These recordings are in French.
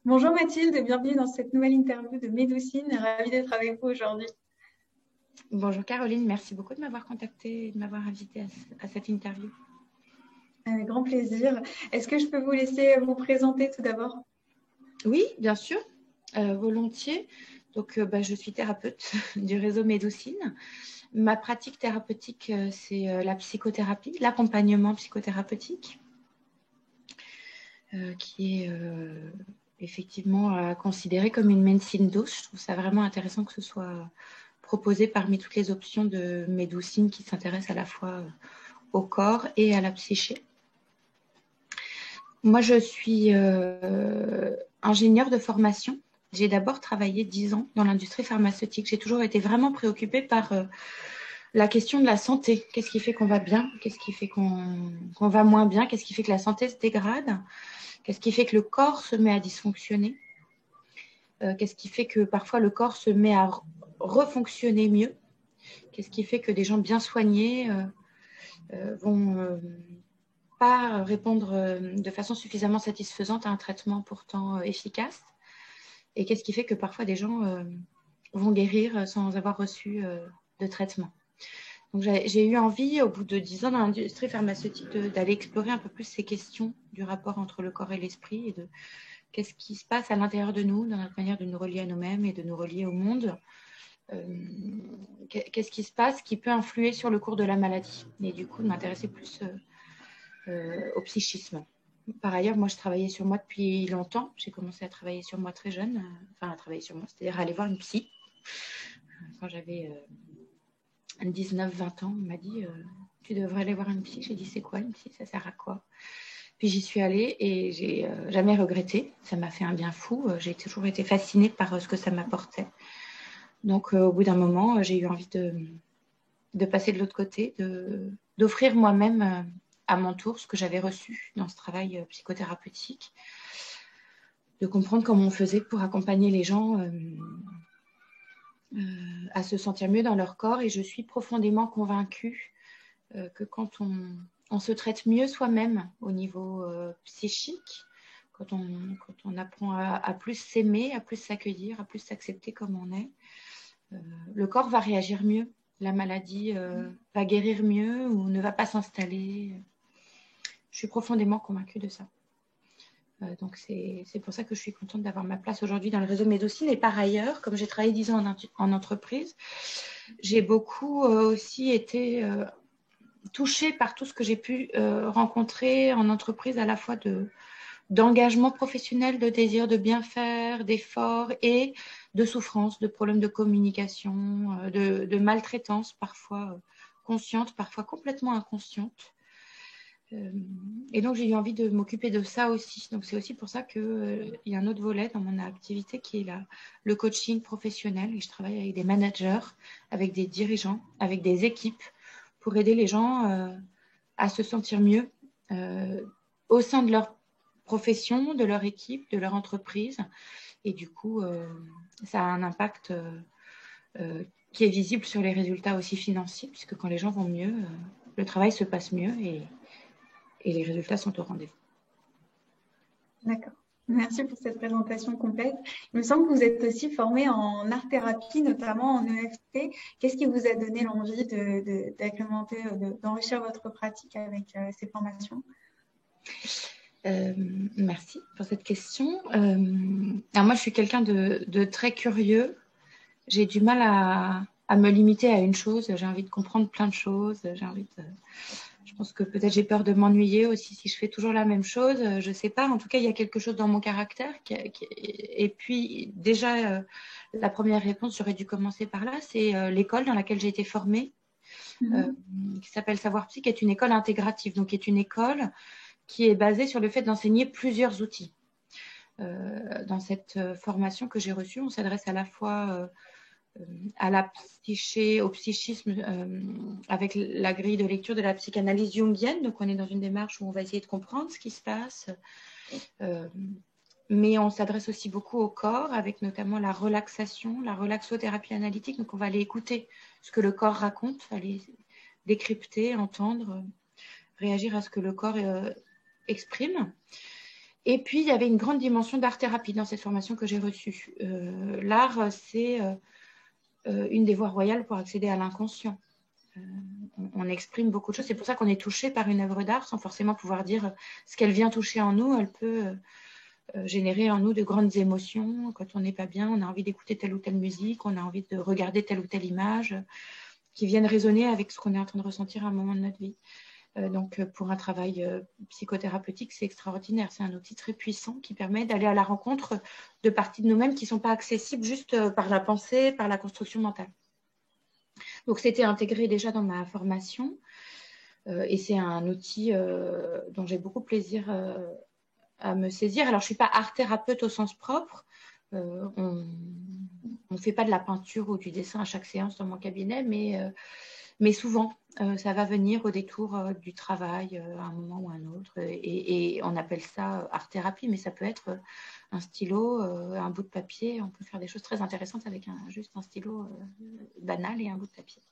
Bonjour Mathilde, bienvenue dans cette nouvelle interview de Médoucine. Ravie d'être avec vous aujourd'hui. Bonjour Caroline, merci beaucoup de m'avoir contactée et de m'avoir invitée à cette interview. Avec grand plaisir. Est-ce que je peux vous laisser vous présenter tout d'abord? Oui, bien sûr, volontiers. Donc, je suis thérapeute du réseau Médoucine. Ma pratique thérapeutique, c'est la psychothérapie, l'accompagnement psychothérapeutique, qui est effectivement considéré comme une médecine douce. Je trouve ça vraiment intéressant que ce soit proposé parmi toutes les options de Médoucine qui s'intéressent à la fois au corps et à la psyché. Moi, je suis ingénieure de formation. J'ai d'abord travaillé 10 ans dans l'industrie pharmaceutique. J'ai toujours été vraiment préoccupée par la question de la santé. Qu'est-ce qui fait qu'on va bien? Qu'est-ce qui fait qu'on va moins bien? Qu'est-ce qui fait que la santé se dégrade? Qu'est-ce qui fait que le corps se met à dysfonctionner? Qu'est-ce qui fait que parfois le corps se met à refonctionner mieux? Qu'est-ce qui fait que des gens bien soignés vont pas répondre de façon suffisamment satisfaisante à un traitement pourtant efficace? Et qu'est-ce qui fait que parfois des gens vont guérir sans avoir reçu de traitement? Donc, j'ai eu envie, au bout de 10 ans dans l'industrie pharmaceutique, d'aller explorer un peu plus ces questions du rapport entre le corps et l'esprit et de qu'est-ce qui se passe à l'intérieur de nous, dans notre manière de nous relier à nous-mêmes et de nous relier au monde. Qu'est-ce qui se passe qui peut influer sur le cours de la maladie? Et du coup, de m'intéresser plus au psychisme. Par ailleurs, moi, je travaillais sur moi depuis longtemps. J'ai commencé à travailler sur moi très jeune. Enfin, à travailler sur moi, c'est-à-dire à aller voir une psy. Quand j'avais 19-20 ans, on m'a dit tu devrais aller voir une psy. J'ai dit c'est quoi une psy? Ça sert à quoi? Puis j'y suis allée et j'ai jamais regretté. Ça m'a fait un bien fou. J'ai toujours été fascinée par ce que ça m'apportait. Donc, au bout d'un moment, j'ai eu envie de passer de l'autre côté, d'offrir moi-même à mon tour ce que j'avais reçu dans ce travail psychothérapeutique, de comprendre comment on faisait pour accompagner les gens à se sentir mieux dans leur corps. Et je suis profondément convaincue que quand on se traite mieux soi-même au niveau psychique, quand on apprend à plus s'aimer, à plus s'accueillir, à plus s'accepter comme on est, le corps va réagir mieux. La maladie va guérir mieux ou ne va pas s'installer. Je suis profondément convaincue de ça. Donc, c'est pour ça que je suis contente d'avoir ma place aujourd'hui dans le réseau Médoucine. Et par ailleurs, comme j'ai travaillé 10 ans en entreprise, j'ai beaucoup aussi été touchée par tout ce que j'ai pu rencontrer en entreprise, à la fois d'engagement professionnel, de désir de bien faire, d'effort et de souffrance, de problèmes de communication, de maltraitance, parfois consciente, parfois complètement inconsciente. Et donc, j'ai eu envie de m'occuper de ça aussi. Donc, c'est aussi pour ça qu'il y a un autre volet dans mon activité qui est le coaching professionnel. Et je travaille avec des managers, avec des dirigeants, avec des équipes pour aider les gens à se sentir mieux au sein de leur profession, de leur équipe, de leur entreprise. Et du coup, ça a un impact qui est visible sur les résultats aussi financiers, puisque quand les gens vont mieux, le travail se passe mieux et les résultats sont au rendez-vous. D'accord. Merci pour cette présentation complète. Il me semble que vous êtes aussi formée en art-thérapie, notamment en EFT. Qu'est-ce qui vous a donné l'envie d'agrémenter, d'enrichir votre pratique avec ces formations? Merci pour cette question. Alors moi, je suis quelqu'un de très curieux. J'ai du mal à me limiter à une chose. J'ai envie de comprendre plein de choses. Je pense que peut-être j'ai peur de m'ennuyer aussi si je fais toujours la même chose. Je ne sais pas. En tout cas, il y a quelque chose dans mon caractère. Et puis, déjà, la première réponse, j'aurais dû commencer par là. C'est l'école dans laquelle j'ai été formée, qui s'appelle Savoir Psy, qui est une école intégrative. Donc, qui est une école qui est basée sur le fait d'enseigner plusieurs outils. Dans cette formation que j'ai reçue, on s'adresse à la fois à la psyché, au psychisme avec la grille de lecture de la psychanalyse jungienne. Donc, on est dans une démarche où on va essayer de comprendre ce qui se passe. Mais on s'adresse aussi beaucoup au corps, avec notamment la relaxation, la relaxothérapie analytique. Donc, on va aller écouter ce que le corps raconte, aller décrypter, entendre, réagir à ce que le corps exprime. Et puis, il y avait une grande dimension d'art-thérapie dans cette formation que j'ai reçue. L'art, c'est une des voies royales pour accéder à l'inconscient. On exprime beaucoup de choses. C'est pour ça qu'on est touché par une œuvre d'art sans forcément pouvoir dire ce qu'elle vient toucher en nous. Elle peut générer en nous de grandes émotions. Quand on n'est pas bien, on a envie d'écouter telle ou telle musique, on a envie de regarder telle ou telle image qui viennent résonner avec ce qu'on est en train de ressentir à un moment de notre vie. Donc, pour un travail psychothérapeutique, c'est extraordinaire. C'est un outil très puissant qui permet d'aller à la rencontre de parties de nous-mêmes qui ne sont pas accessibles juste par la pensée, par la construction mentale. Donc, c'était intégré déjà dans ma formation et c'est un outil dont j'ai beaucoup plaisir à me saisir. Alors, je ne suis pas art-thérapeute au sens propre. On ne fait pas de la peinture ou du dessin à chaque séance dans mon cabinet, mais souvent, ça va venir au détour du travail à un moment ou à un autre. Et on appelle ça art-thérapie, mais ça peut être un stylo, un bout de papier. On peut faire des choses très intéressantes avec juste un stylo banal et un bout de papier.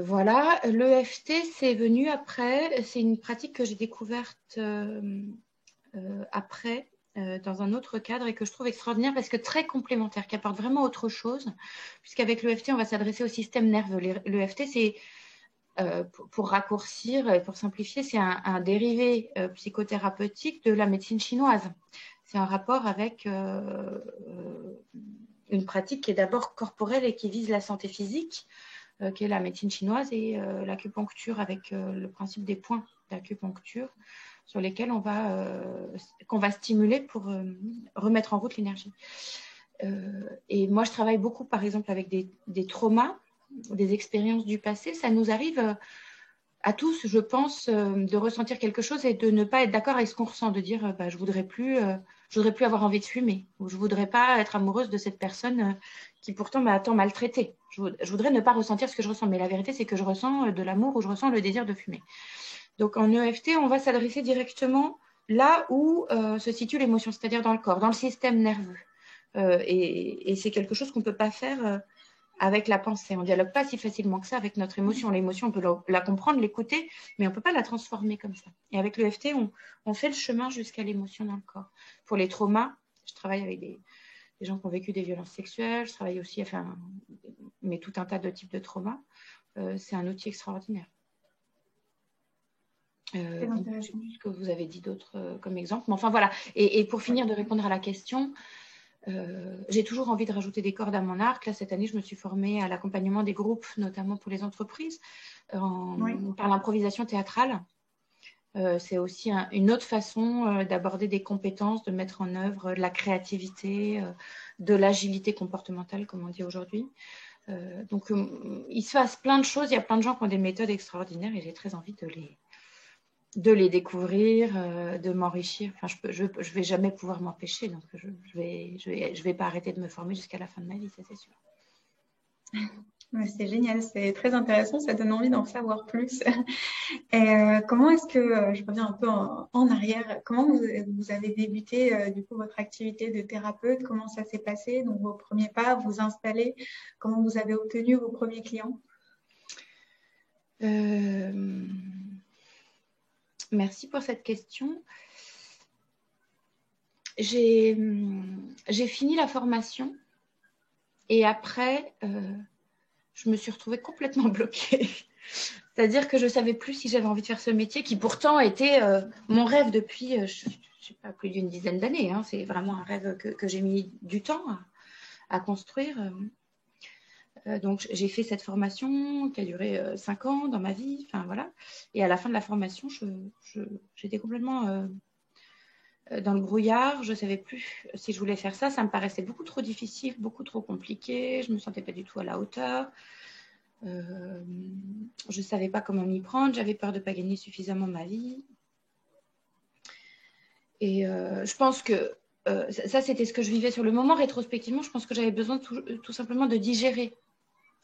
Voilà, l'EFT, c'est venu après. C'est une pratique que j'ai découverte après, dans un autre cadre et que je trouve extraordinaire parce que très complémentaire, qui apporte vraiment autre chose, puisqu'avec l'EFT, on va s'adresser au système nerveux. L'EFT, c'est, pour raccourcir et pour simplifier, c'est un dérivé psychothérapeutique de la médecine chinoise. C'est un rapport avec une pratique qui est d'abord corporelle et qui vise la santé physique, qui est la médecine chinoise, et l'acupuncture avec le principe des points d'acupuncture sur lesquels qu'on va stimuler pour remettre en route l'énergie. Et moi, je travaille beaucoup, par exemple, avec des traumas, des expériences du passé. Ça nous arrive à tous, je pense, de ressentir quelque chose et de ne pas être d'accord avec ce qu'on ressent, de dire je voudrais plus avoir envie de fumer, ou je voudrais pas être amoureuse de cette personne qui pourtant m'a tant maltraitée. Je voudrais ne pas ressentir ce que je ressens, mais la vérité, c'est que je ressens de l'amour ou je ressens le désir de fumer. Donc, en EFT, on va s'adresser directement là où se situe l'émotion, c'est-à-dire dans le corps, dans le système nerveux. Et c'est quelque chose qu'on ne peut pas faire avec la pensée. On ne dialogue pas si facilement que ça avec notre émotion. L'émotion, on peut la comprendre, l'écouter, mais on ne peut pas la transformer comme ça. Et avec l'EFT, on fait le chemin jusqu'à l'émotion dans le corps. Pour les traumas, je travaille avec des gens qui ont vécu des violences sexuelles, je travaille aussi, mais tout un tas de types de traumas. C'est un outil extraordinaire. Je ne sais plus ce que vous avez dit d'autre comme exemple, mais enfin voilà. Et pour finir de répondre à la question, j'ai toujours envie de rajouter des cordes à mon arc. Là, cette année, je me suis formée à l'accompagnement des groupes, notamment pour les entreprises, par l'improvisation théâtrale. C'est aussi une autre façon d'aborder des compétences, de mettre en œuvre de la créativité, de l'agilité comportementale, comme on dit aujourd'hui. Donc, il se passe plein de choses. Il y a plein de gens qui ont des méthodes extraordinaires et j'ai très envie de les découvrir, de m'enrichir. Enfin, je vais jamais pouvoir m'empêcher, donc je vais pas arrêter de me former jusqu'à la fin de ma vie, ça c'est sûr. C'est génial, c'est très intéressant, ça donne envie d'en savoir plus. Et comment est-ce que, je reviens un peu en arrière, comment vous avez débuté du coup votre activité de thérapeute, comment ça s'est passé, donc vos premiers pas, vous installer, comment vous avez obtenu vos premiers clients? Merci pour cette question. J'ai fini la formation et après, je me suis retrouvée complètement bloquée. C'est-à-dire que je ne savais plus si j'avais envie de faire ce métier qui pourtant était mon rêve depuis, je ne sais pas, plus d'une dizaine d'années. Hein. C'est vraiment un rêve que j'ai mis du temps à construire. Donc, j'ai fait cette formation qui a duré 5 ans dans ma vie. Enfin, voilà. Et à la fin de la formation, j'étais complètement dans le brouillard. Je ne savais plus si je voulais faire ça. Ça me paraissait beaucoup trop difficile, beaucoup trop compliqué. Je ne me sentais pas du tout à la hauteur. Je ne savais pas comment m'y prendre. J'avais peur de ne pas gagner suffisamment ma vie. Et je pense que ça, c'était ce que je vivais sur le moment. Rétrospectivement, je pense que j'avais besoin tout simplement de digérer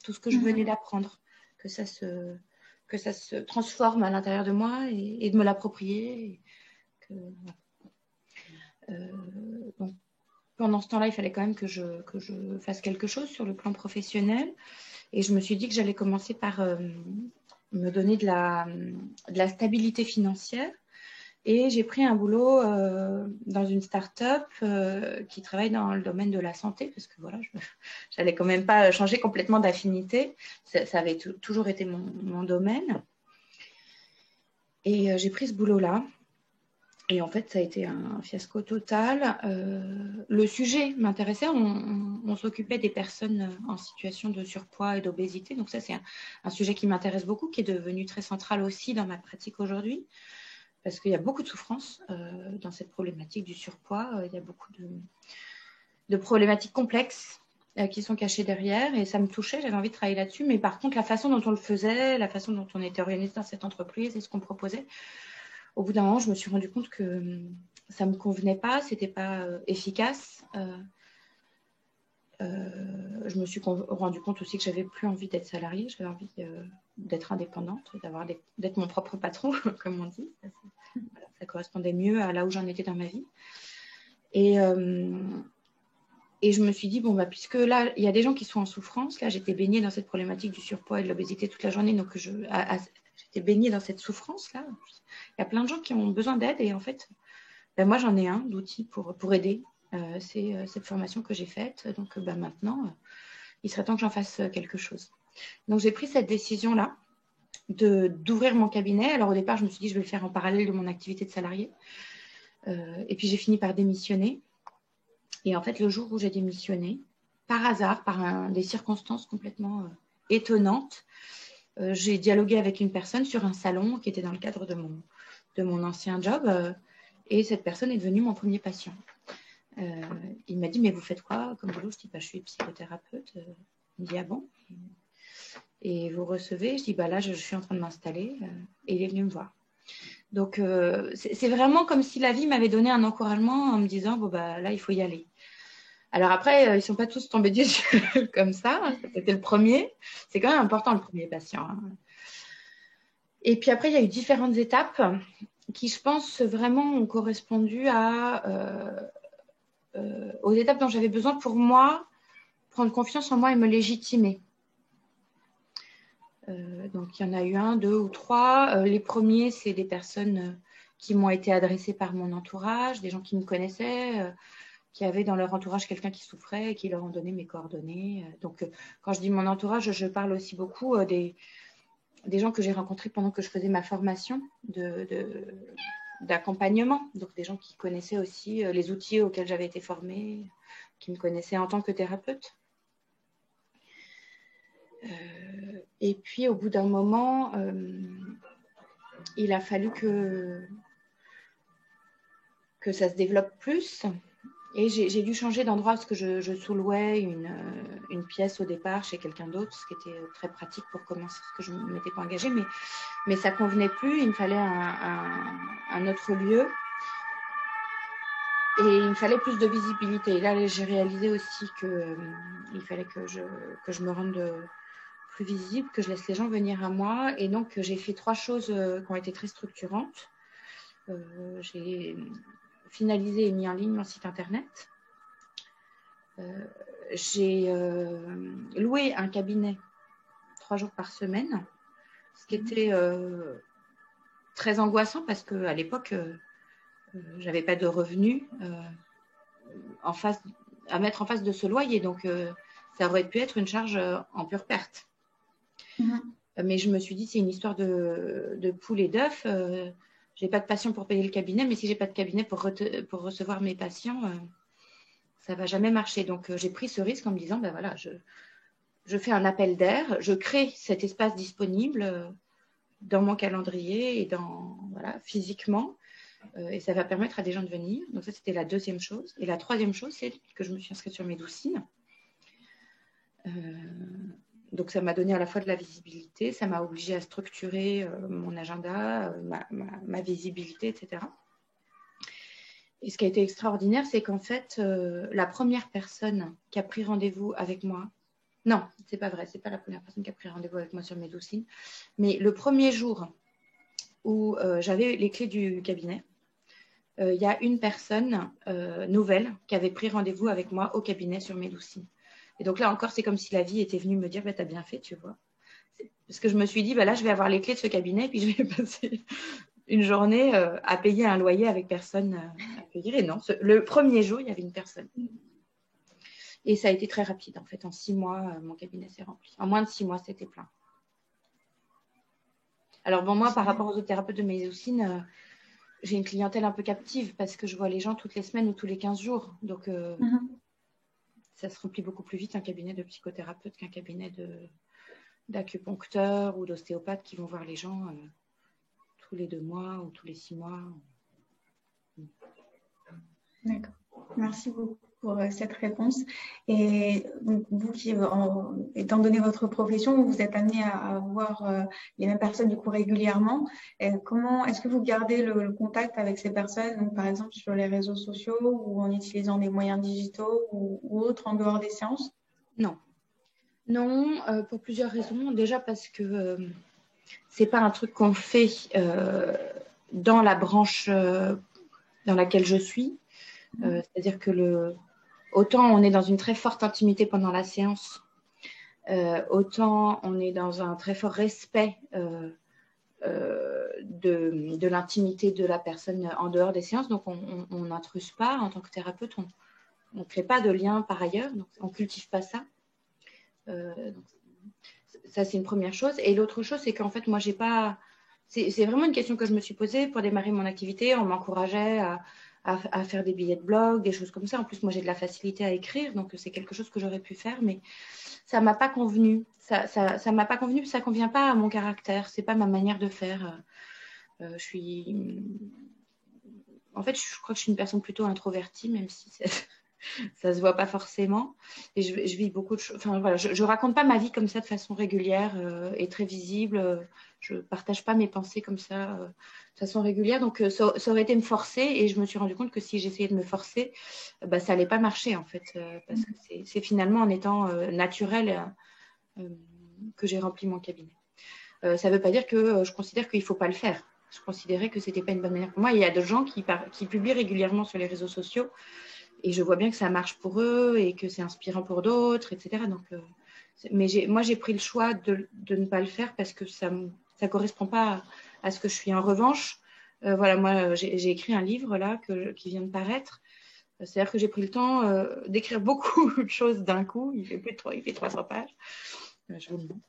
tout ce que je venais d'apprendre, que ça se transforme à l'intérieur de moi et de me l'approprier. Donc, pendant ce temps-là, il fallait quand même que je fasse quelque chose sur le plan professionnel. Et je me suis dit que j'allais commencer par me donner de la stabilité financière. Et j'ai pris un boulot dans une start-up qui travaille dans le domaine de la santé, parce que voilà, je n'allais quand même pas changer complètement d'affinité. Ça avait toujours été mon domaine. Et j'ai pris ce boulot-là. Et en fait, ça a été un fiasco total. Le sujet m'intéressait. On s'occupait des personnes en situation de surpoids et d'obésité. Donc ça, c'est un sujet qui m'intéresse beaucoup, qui est devenu très central aussi dans ma pratique aujourd'hui. Parce qu'il y a beaucoup de souffrance dans cette problématique du surpoids. Il y a beaucoup de problématiques complexes qui sont cachées derrière. Et ça me touchait. J'avais envie de travailler là-dessus. Mais par contre, la façon dont on le faisait, la façon dont on était organisé dans cette entreprise et ce qu'on proposait, au bout d'un moment, je me suis rendu compte que ça ne me convenait pas, ce n'était pas efficace. Je me suis rendu compte aussi que je n'avais plus envie d'être salariée, j'avais envie d'être indépendante, d'être mon propre patron, comme on dit. Ça correspondait mieux à là où j'en étais dans ma vie. Et je me suis dit, bon, bah, puisque là, il y a des gens qui sont en souffrance, là, j'étais baignée dans cette problématique du surpoids et de l'obésité toute la journée, donc j'étais baignée dans cette souffrance-là. Il y a plein de gens qui ont besoin d'aide et en fait, ben moi, j'en ai un d'outils pour aider. C'est cette formation que j'ai faite. Donc, maintenant, il serait temps que j'en fasse quelque chose. Donc, j'ai pris cette décision-là d'ouvrir mon cabinet. Alors, au départ, je me suis dit, je vais le faire en parallèle de mon activité de salarié. Et puis, j'ai fini par démissionner. Et en fait, le jour où j'ai démissionné, par hasard, par des circonstances complètement étonnantes, j'ai dialogué avec une personne sur un salon qui était dans le cadre de mon ancien job. Et cette personne est devenue mon premier patient. Il m'a dit, mais vous faites quoi comme boulot? Je dis, bah, je suis psychothérapeute. Il me dit, ah bon? Et vous recevez? Je dis, bah, là, je suis en train de m'installer. Et il est venu me voir. Donc, c'est vraiment comme si la vie m'avait donné un encouragement en me disant, bon, bah, là, il faut y aller. Alors après, ils ne sont pas tous tombés des yeux comme ça. C'était le premier. C'est quand même important, le premier patient. Et puis après, il y a eu différentes étapes qui, je pense, vraiment ont correspondu aux étapes dont j'avais besoin pour moi, prendre confiance en moi et me légitimer. Donc, il y en a eu 1, 2 ou 3. Les premiers, c'est des personnes qui m'ont été adressées par mon entourage, des gens qui me connaissaient, qui avaient dans leur entourage quelqu'un qui souffrait et qui leur ont donné mes coordonnées. Donc, quand je dis mon entourage, je parle aussi beaucoup des gens que j'ai rencontrés pendant que je faisais ma formation d'accompagnement. Donc, des gens qui connaissaient aussi les outils auxquels j'avais été formée, qui me connaissaient en tant que thérapeute. Et puis, au bout d'un moment, il a fallu que ça se développe plus. Et j'ai dû changer d'endroit parce que je sous-louais une pièce au départ chez quelqu'un d'autre, ce qui était très pratique pour commencer, parce que je ne m'étais pas engagée. Mais ça ne convenait plus. Il me fallait un autre lieu. Et il me fallait plus de visibilité. Et là, j'ai réalisé aussi qu'il fallait que je me rende plus visible, que je laisse les gens venir à moi. Et donc, j'ai fait 3 choses qui ont été très structurantes. J'ai finalisé et mis en ligne mon site internet. J'ai loué un cabinet 3 jours par semaine, ce qui était très angoissant parce qu'à l'époque, je n'avais pas de revenus à mettre en face de ce loyer. Donc, ça aurait pu être une charge en pure perte. Mais je me suis dit, c'est une histoire de poule et d'œuf. Je n'ai pas de patient pour payer le cabinet, mais si je n'ai pas de cabinet pour recevoir mes patients, ça ne va jamais marcher. Donc, j'ai pris ce risque en me disant, ben voilà, je fais un appel d'air, je crée cet espace disponible dans mon calendrier et physiquement. Et ça va permettre à des gens de venir. Donc, ça, c'était la 2e chose. Et la 3e chose, c'est que je me suis inscrite sur Médoucine. Donc, ça m'a donné à la fois de la visibilité, ça m'a obligée à structurer mon agenda, ma visibilité, etc. Et ce qui a été extraordinaire, c'est qu'en fait, la première personne qui a pris rendez-vous avec moi, non, c'est pas vrai, c'est pas la première personne qui a pris rendez-vous avec moi sur Médoucine, mais le premier jour où j'avais les clés du cabinet, il y a une personne nouvelle qui avait pris rendez-vous avec moi au cabinet sur Médoucine. Et donc là encore, c'est comme si la vie était venue me dire, bah, tu as bien fait, tu vois. Parce que je me suis dit, bah, là, je vais avoir les clés de ce cabinet et puis je vais passer une journée à payer un loyer avec personne à payer. Et non, le premier jour, il y avait une personne. Et ça a été très rapide, en fait. En 6 mois, mon cabinet s'est rempli. En moins de 6 mois, c'était plein. Alors, bon, moi, par rapport aux autres thérapeutes de médecine, j'ai une clientèle un peu captive parce que je vois les gens toutes les semaines ou tous les 15 jours. Donc, ça se remplit beaucoup plus vite un cabinet de psychothérapeute qu'un cabinet d'acupuncteurs ou d'ostéopathes qui vont voir les gens tous les 2 mois ou tous les 6 mois. D'accord. Merci beaucoup pour cette réponse. Et donc, vous qui, étant donné votre profession, vous êtes amené à voir les mêmes personnes du coup régulièrement. Comment est-ce que vous gardez le contact avec ces personnes, donc, par exemple sur les réseaux sociaux ou en utilisant des moyens digitaux ou autres en dehors des séances? Non. Non, pour plusieurs raisons. Déjà parce que c'est pas un truc qu'on fait dans la branche dans laquelle je suis. C'est-à-dire que autant on est dans une très forte intimité pendant la séance, autant on est dans un très fort respect de l'intimité de la personne en dehors des séances. Donc, on n'intruse pas en tant que thérapeute, on ne crée pas de lien par ailleurs, donc on ne cultive pas ça. Donc, ça, c'est une première chose. Et l'autre chose, c'est qu'en fait, moi, j'ai pas... C'est vraiment une question que je me suis posée pour démarrer mon activité. On m'encourageait à faire des billets de blog, des choses comme ça. En plus, moi, j'ai de la facilité à écrire, donc c'est quelque chose que j'aurais pu faire, mais ça ne m'a pas convenu. Ça m'a pas convenu, ça ne convient pas à mon caractère. Ce n'est pas ma manière de faire. En fait, je crois que je suis une personne plutôt introvertie, même si ça ne se voit pas forcément. Et je vis beaucoup de choses. Enfin, voilà, je ne raconte pas ma vie comme ça de façon régulière et très visible. Je ne partage pas mes pensées comme ça de façon régulière. Donc, ça aurait été me forcer. Et je me suis rendu compte que si j'essayais de me forcer, ça n'allait pas marcher, en fait. Parce que c'est finalement en étant naturel que j'ai rempli mon cabinet. Ça ne veut pas dire que je considère qu'il ne faut pas le faire. Je considérais que ce n'était pas une bonne manière pour moi. Il y a des gens qui publient régulièrement sur les réseaux sociaux et je vois bien que ça marche pour eux et que c'est inspirant pour d'autres, etc. Donc, mais moi, j'ai pris le choix de ne pas le faire parce que ça ne correspond pas à ce que je suis. En revanche, voilà, moi, j'ai écrit un livre là qui vient de paraître. C'est-à-dire que j'ai pris le temps d'écrire beaucoup de choses d'un coup. Il fait 300 pages. Je vous le montre.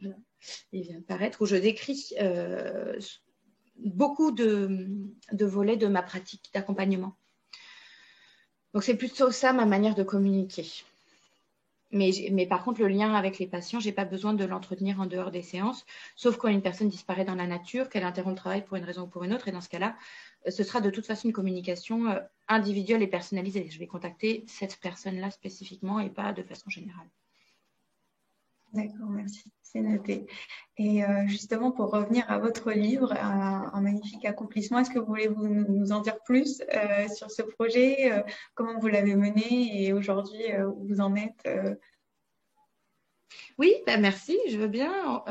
Voilà. Il vient de paraître où je décris beaucoup de volets de ma pratique d'accompagnement. Donc, c'est plutôt ça ma manière de communiquer. Mais par contre, le lien avec les patients, je n'ai pas besoin de l'entretenir en dehors des séances, sauf quand une personne disparaît dans la nature, qu'elle interrompt le travail pour une raison ou pour une autre. Et dans ce cas-là, ce sera de toute façon une communication individuelle et personnalisée. Je vais contacter cette personne-là spécifiquement et pas de façon générale. D'accord, merci, c'est noté. Et justement, pour revenir à votre livre, un magnifique accomplissement, est-ce que vous voulez nous en dire plus sur ce projet, comment vous l'avez mené et aujourd'hui où vous en êtes Oui, merci, je veux bien.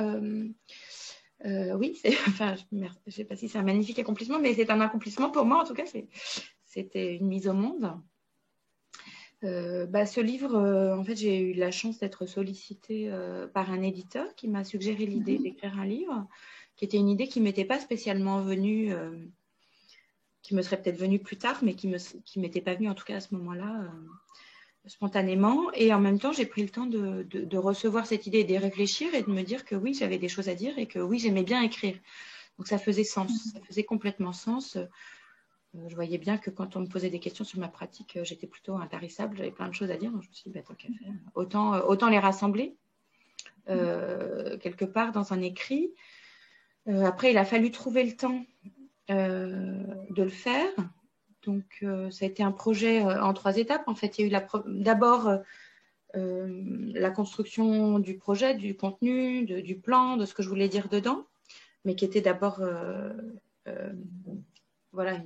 Oui, enfin, je ne sais pas si c'est un magnifique accomplissement, mais c'est un accomplissement pour moi, en tout cas, c'était une mise au monde. Ce livre, en fait, j'ai eu la chance d'être sollicitée par un éditeur qui m'a suggéré l'idée d'écrire un livre, qui était une idée qui ne m'était pas spécialement venue, qui me serait peut-être venue plus tard, mais qui ne m'était pas venue en tout cas à ce moment-là, spontanément. Et en même temps, j'ai pris le temps de recevoir cette idée et d'y réfléchir et de me dire que oui, j'avais des choses à dire et que oui, j'aimais bien écrire. Donc, ça faisait sens, ça faisait complètement sens. Je voyais bien que quand on me posait des questions sur ma pratique, j'étais plutôt intarissable, j'avais plein de choses à dire. Donc je me suis dit, tant qu'à faire, autant les rassembler quelque part dans un écrit. Après, il a fallu trouver le temps de le faire. Donc, ça a été un projet en 3 étapes. En fait, il y a eu d'abord la construction du projet, du contenu, du plan, de ce que je voulais dire dedans, mais qui était d'abord voilà,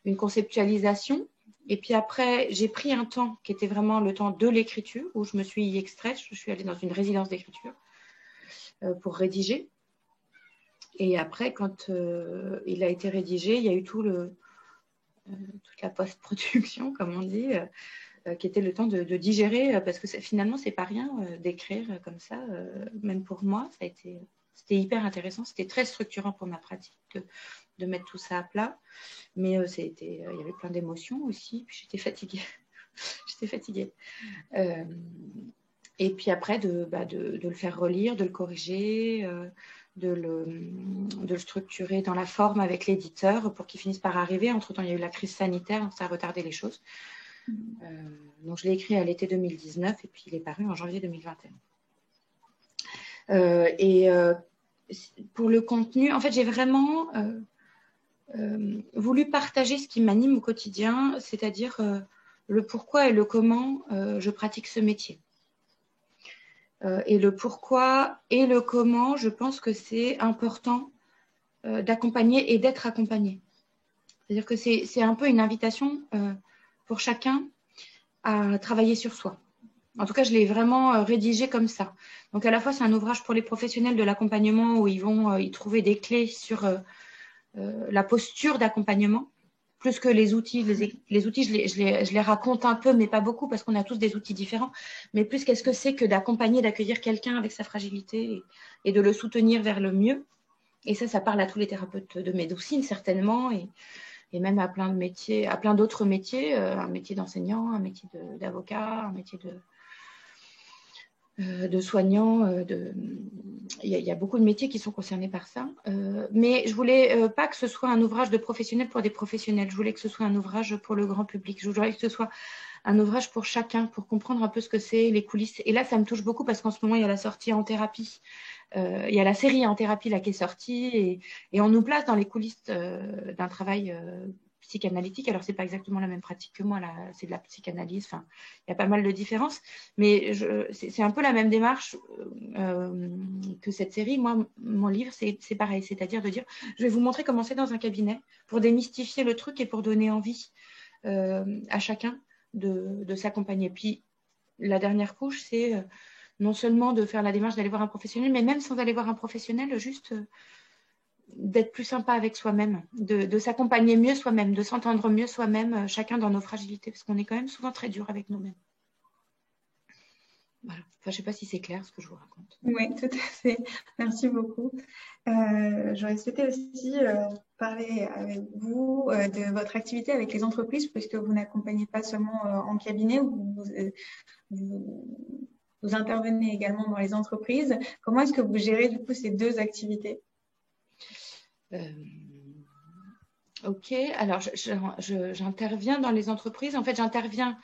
une conceptualisation. Et puis après, j'ai pris un temps qui était vraiment le temps de l'écriture, où je me suis extraite, je suis allée dans une résidence d'écriture pour rédiger. Et après, quand il a été rédigé, il y a eu toute la post-production, comme on dit, qui était le temps de digérer, parce que finalement, c'est pas rien d'écrire comme ça, même pour moi, ça a été c'était hyper intéressant. C'était très structurant pour ma pratique de mettre tout ça à plat. Mais il y avait plein d'émotions aussi. Puis j'étais fatiguée. J'étais fatiguée. Et puis après, de le faire relire, de le corriger, de le structurer dans la forme avec l'éditeur pour qu'il finisse par arriver. Entre-temps, il y a eu la crise sanitaire, ça a retardé les choses. Donc, je l'ai écrit à l'été 2019 et puis il est paru en janvier 2021. Pour le contenu, en fait, j'ai vraiment voulu partager ce qui m'anime au quotidien, c'est-à-dire le pourquoi et le comment je pratique ce métier. Et le pourquoi et le comment, je pense que c'est important d'accompagner et d'être accompagné. C'est-à-dire que c'est un peu une invitation pour chacun à travailler sur soi. En tout cas, je l'ai vraiment rédigé comme ça. Donc, à la fois, c'est un ouvrage pour les professionnels de l'accompagnement où ils vont y trouver des clés sur la posture d'accompagnement, plus que les outils. Les outils, je les raconte un peu, mais pas beaucoup, parce qu'on a tous des outils différents. Mais plus, qu'est-ce que c'est que d'accompagner, d'accueillir quelqu'un avec sa fragilité et de le soutenir vers le mieux. Et ça parle à tous les thérapeutes de médecine, certainement, et même à plein de métiers, à plein d'autres métiers, un métier d'enseignant, un métier d'avocat, un métier de soignant. Il y a beaucoup de métiers qui sont concernés par ça. Mais je voulais pas que ce soit un ouvrage de professionnels pour des professionnels. Je voulais que ce soit un ouvrage pour le grand public. Je voulais que ce soit un ouvrage pour chacun, pour comprendre un peu ce que c'est, les coulisses. Et là, ça me touche beaucoup parce qu'en ce moment, il y a la sortie en thérapie. Il y a la série en thérapie là, qui est sortie et on nous place dans les coulisses d'un travail psychanalytique. Alors, ce n'est pas exactement la même pratique que moi, là, c'est de la psychanalyse. Enfin, il y a pas mal de différences, mais c'est un peu la même démarche que cette série. Moi, mon livre, c'est pareil, c'est-à-dire de dire, je vais vous montrer comment c'est dans un cabinet pour démystifier le truc et pour donner envie à chacun de s'accompagner. Puis, la dernière couche, c'est non seulement de faire la démarche d'aller voir un professionnel, mais même sans aller voir un professionnel, juste d'être plus sympa avec soi-même, de s'accompagner mieux soi-même, de s'entendre mieux soi-même, chacun dans nos fragilités, parce qu'on est quand même souvent très dur avec nous-mêmes. Voilà. Enfin, je ne sais pas si c'est clair ce que je vous raconte. Oui, tout à fait. Merci beaucoup. J'aurais souhaité aussi parler avec vous de votre activité avec les entreprises, puisque vous n'accompagnez pas seulement en cabinet, vous intervenez également dans les entreprises. Comment est-ce que vous gérez du coup ces deux activités? Ok, alors j'interviens dans les entreprises. En fait, j'interviens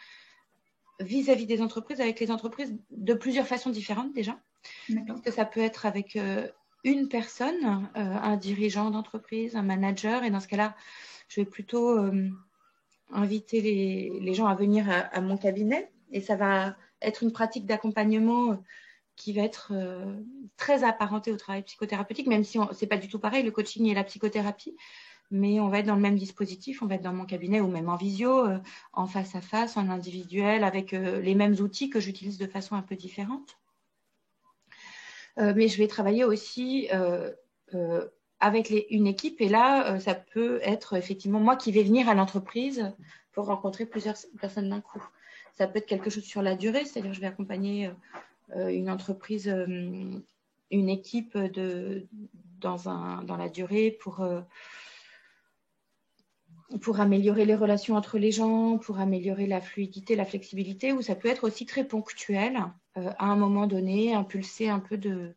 vis-à-vis des entreprises, avec les entreprises de plusieurs façons différentes déjà. Parce que ça peut être avec une personne, un dirigeant d'entreprise, un manager, et dans ce cas-là, je vais plutôt inviter les gens à venir à mon cabinet, et ça va être une pratique d'accompagnement qui va être très apparentée au travail psychothérapeutique, même si ce n'est pas du tout pareil, le coaching et la psychothérapie, mais on va être dans le même dispositif, on va être dans mon cabinet ou même en visio, en face à face, en individuel, avec les mêmes outils que j'utilise de façon un peu différente. Mais je vais travailler aussi avec une équipe, et là, ça peut être effectivement moi qui vais venir à l'entreprise pour rencontrer plusieurs personnes d'un coup. Ça peut être quelque chose sur la durée, c'est-à-dire je vais accompagner une entreprise, une équipe dans la durée pour améliorer les relations entre les gens, pour améliorer la fluidité, la flexibilité, ou ça peut être aussi très ponctuel, à un moment donné, impulser un peu de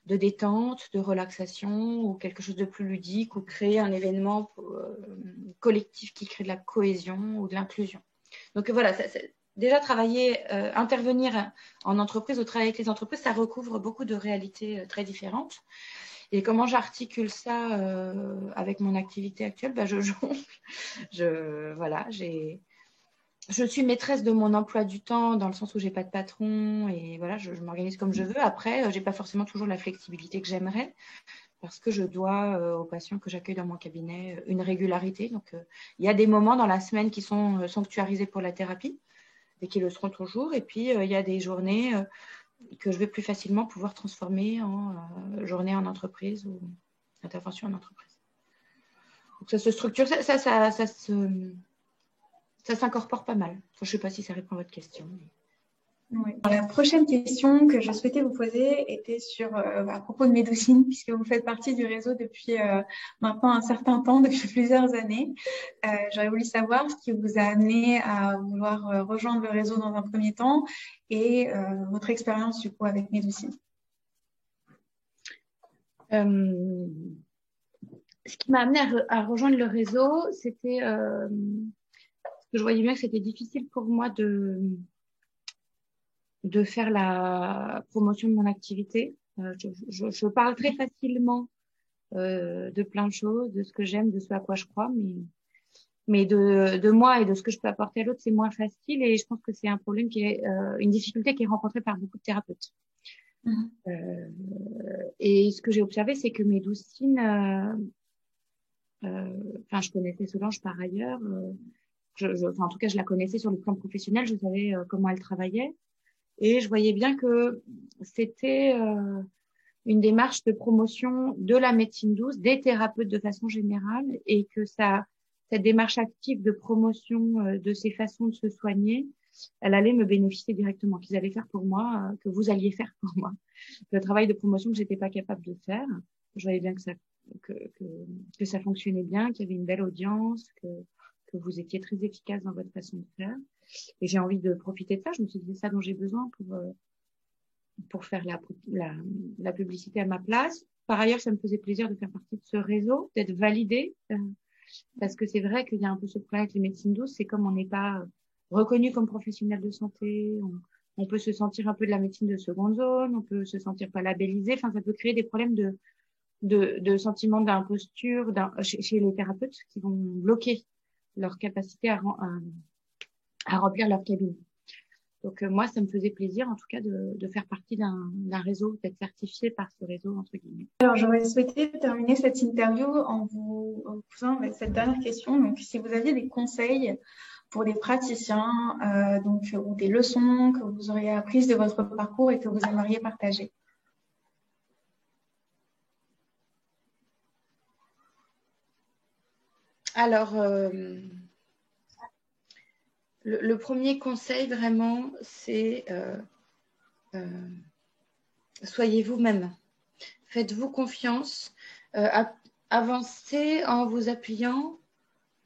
détente, de relaxation, ou quelque chose de plus ludique, ou créer un événement collectif qui crée de la cohésion ou de l'inclusion. Donc voilà, déjà travailler, intervenir en entreprise ou travailler avec les entreprises, ça recouvre beaucoup de réalités très différentes. Et comment j'articule ça avec mon activité actuelle? Je jongle. Je suis maîtresse de mon emploi du temps dans le sens où je n'ai pas de patron et voilà, je m'organise comme je veux. Après, je n'ai pas forcément toujours la flexibilité que j'aimerais parce que je dois aux patients que j'accueille dans mon cabinet une régularité. Donc, il y a des moments dans la semaine qui sont sanctuarisés pour la thérapie et qui le seront toujours. Et puis, il y a des journées que je vais plus facilement pouvoir transformer en journée en entreprise ou intervention en entreprise. Donc, ça se structure, ça s'incorpore pas mal. Enfin, je ne sais pas si ça répond à votre question. Mais... Oui. Alors, la prochaine question que je souhaitais vous poser était à propos de Médocine, puisque vous faites partie du réseau depuis maintenant un certain temps, depuis plusieurs années. J'aurais voulu savoir ce qui vous a amené à vouloir rejoindre le réseau dans un premier temps et votre expérience du coup avec Médocine. Ce qui m'a amené à rejoindre le réseau, c'était que je voyais bien que c'était difficile pour moi de faire la promotion de mon activité. Je parle très facilement de plein de choses, de ce que j'aime, de ce à quoi je crois, mais de moi et de ce que je peux apporter à l'autre, c'est moins facile et je pense que c'est un problème une difficulté qui est rencontrée par beaucoup de thérapeutes. Et ce que j'ai observé, c'est que Médocine, je connaissais Solange par ailleurs, en tout cas, je la connaissais sur le plan professionnel, je savais comment elle travaillait. Et je voyais bien que c'était une démarche de promotion de la médecine douce, des thérapeutes de façon générale, et que cette démarche active de promotion de ces façons de se soigner, elle allait me bénéficier directement, qu'ils allaient faire pour moi, que vous alliez faire pour moi. Le travail de promotion que j'étais pas capable de faire, je voyais bien que ça fonctionnait bien, qu'il y avait une belle audience, que vous étiez très efficace dans votre façon de faire. Et j'ai envie de profiter de ça. Je me suis dit, c'est ça dont j'ai besoin pour faire la publicité à ma place. Par ailleurs, ça me faisait plaisir de faire partie de ce réseau, d'être validée, parce que c'est vrai qu'il y a un peu ce problème avec les médecines douces, c'est comme on n'est pas reconnu comme professionnel de santé, on peut se sentir un peu de la médecine de seconde zone, on peut se sentir pas labellisé, enfin, ça peut créer des problèmes de sentiment d'imposture chez les thérapeutes qui vont bloquer leur capacité à remplir leur cabinet. Donc moi, ça me faisait plaisir en tout cas de faire partie d'un réseau, d'être certifiée par ce réseau, entre guillemets. Alors j'aurais souhaité terminer cette interview en vous posant cette dernière question. Donc si vous aviez des conseils pour des praticiens ou des leçons que vous auriez apprises de votre parcours et que vous aimeriez partager. Alors, le premier conseil vraiment, c'est soyez vous-même. Faites-vous confiance. Avancez en vous appuyant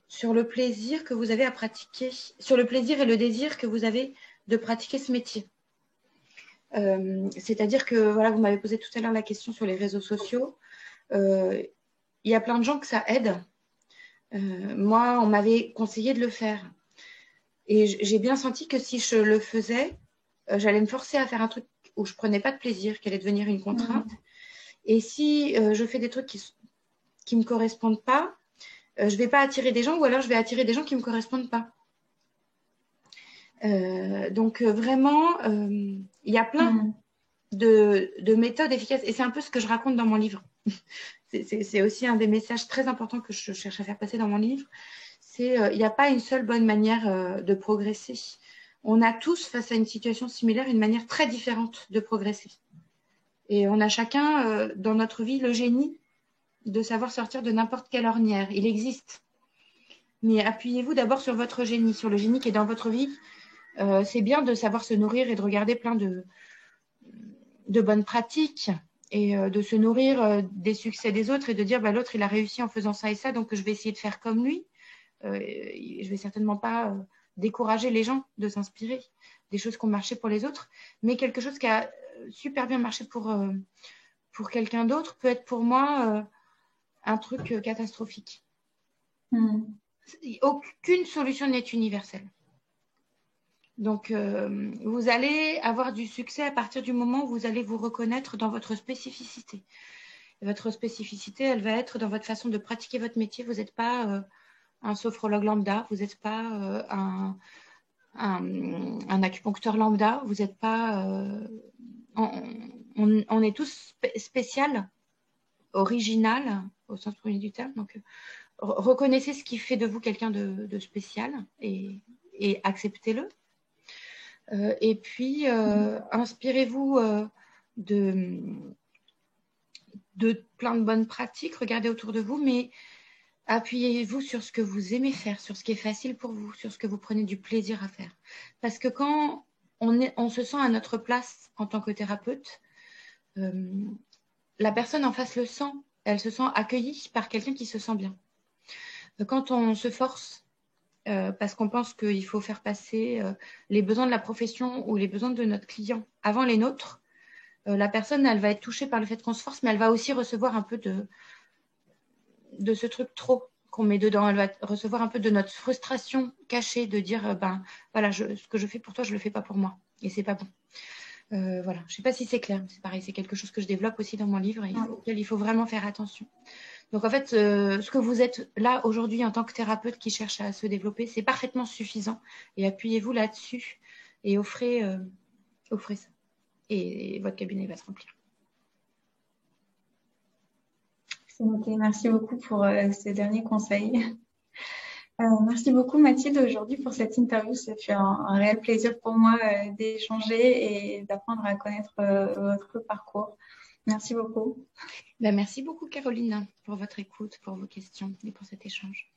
sur le plaisir que vous avez à pratiquer, sur le plaisir et le désir que vous avez de pratiquer ce métier. C'est-à-dire que, voilà, vous m'avez posé tout à l'heure la question sur les réseaux sociaux. Il y a plein de gens que ça aide. Moi, on m'avait conseillé de le faire. Et j'ai bien senti que si je le faisais, j'allais me forcer à faire un truc où je ne prenais pas de plaisir, qui allait devenir une contrainte. Et si je fais des trucs qui ne me correspondent pas, je ne vais pas attirer des gens ou alors je vais attirer des gens qui ne me correspondent pas. Donc vraiment, il y a plein de méthodes efficaces et c'est un peu ce que je raconte dans mon livre. C'est aussi un des messages très importants que je cherche à faire passer dans mon livre. Il n'y a pas une seule bonne manière de progresser. On a tous, face à une situation similaire, une manière très différente de progresser. Et on a chacun dans notre vie le génie de savoir sortir de n'importe quelle ornière. Il existe. Mais appuyez-vous d'abord sur votre génie, sur le génie qui est dans votre vie. C'est bien de savoir se nourrir et de regarder plein de bonnes pratiques et de se nourrir des succès des autres et de dire l'autre il a réussi en faisant ça et ça, donc je vais essayer de faire comme lui. Je vais certainement pas décourager les gens de s'inspirer des choses qui ont marché pour les autres, mais quelque chose qui a super bien marché pour quelqu'un d'autre peut être pour moi un truc catastrophique. Aucune solution n'est universelle. Donc, vous allez avoir du succès à partir du moment où vous allez vous reconnaître dans votre spécificité. Et votre spécificité, elle va être dans votre façon de pratiquer votre métier. Vous n'êtes pas un sophrologue lambda, vous n'êtes pas un acupuncteur lambda, vous n'êtes pas... on est tous spécial, original, au sens premier du terme. Donc, reconnaissez ce qui fait de vous quelqu'un de spécial et acceptez-le. Et puis, inspirez-vous de plein de bonnes pratiques, regardez autour de vous, mais appuyez-vous sur ce que vous aimez faire, sur ce qui est facile pour vous, sur ce que vous prenez du plaisir à faire. Parce que quand on se sent à notre place en tant que thérapeute, la personne en face le sent. Elle se sent accueillie par quelqu'un qui se sent bien. Quand on se force, parce qu'on pense qu'il faut faire passer les besoins de la profession ou les besoins de notre client avant les nôtres, la personne, elle va être touchée par le fait qu'on se force, mais elle va aussi recevoir un peu de ce truc trop qu'on met dedans. Elle va recevoir un peu de notre frustration cachée de dire, voilà, ce que je fais pour toi, je ne le fais pas pour moi. Et c'est pas bon. Voilà, je ne sais pas si c'est clair. C'est pareil, c'est quelque chose que je développe aussi dans mon livre et auquel il faut vraiment faire attention. Donc en fait, ce que vous êtes là aujourd'hui en tant que thérapeute qui cherche à se développer, c'est parfaitement suffisant. Et appuyez-vous là-dessus et offrez ça. Et votre cabinet va se remplir. C'est noté. Merci beaucoup pour ces derniers conseils. Merci beaucoup Mathilde aujourd'hui pour cette interview. Ça fait un réel plaisir pour moi d'échanger et d'apprendre à connaître votre parcours. Merci beaucoup. Merci beaucoup Caroline pour votre écoute, pour vos questions et pour cet échange.